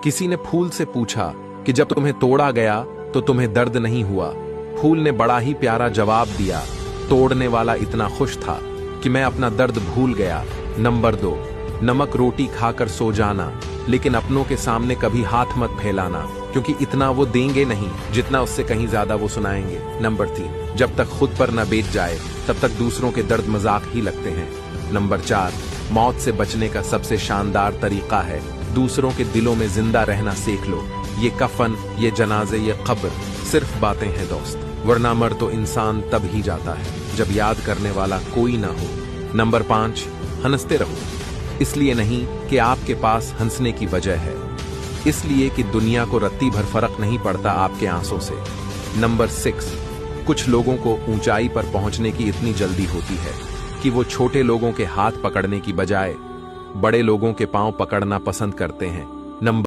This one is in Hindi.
किसी ने फूल से पूछा कि जब तुम्हें तोड़ा गया तो तुम्हें दर्द नहीं हुआ? फूल ने बड़ा ही प्यारा जवाब दिया, तोड़ने वाला इतना खुश था कि मैं अपना दर्द भूल गया। नंबर 2, नमक रोटी खाकर सो जाना, लेकिन अपनों के सामने कभी हाथ मत फैलाना, क्योंकि इतना वो देंगे नहीं जितना उससे कहीं ज्यादा वो सुनाएंगे। नंबर 3, जब तक खुद पर न बीत जाए तब तक दूसरों के दर्द मजाक ही लगते हैं। नंबर 4, मौत से बचने का सबसे शानदार तरीका है दूसरों के दिलों में जिंदा रहना सीख लो। ये कफन, ये जनाजे, ये कब्र सिर्फ बातें हैं दोस्त, वरना मर तो इंसान तब ही जाता है जब याद करने वाला कोई ना हो। नंबर 5, हंसते रहो, इसलिए नहीं कि आपके पास हंसने की वजह है, इसलिए कि दुनिया को रत्ती भर फर्क नहीं पड़ता आपके आंसू से। नंबर 6, कुछ लोगों को ऊंचाई पर पहुंचने की इतनी जल्दी होती है कि वो छोटे लोगों के हाथ पकड़ने की बजाय बड़े लोगों के पांव पकड़ना पसंद करते हैं। नंबर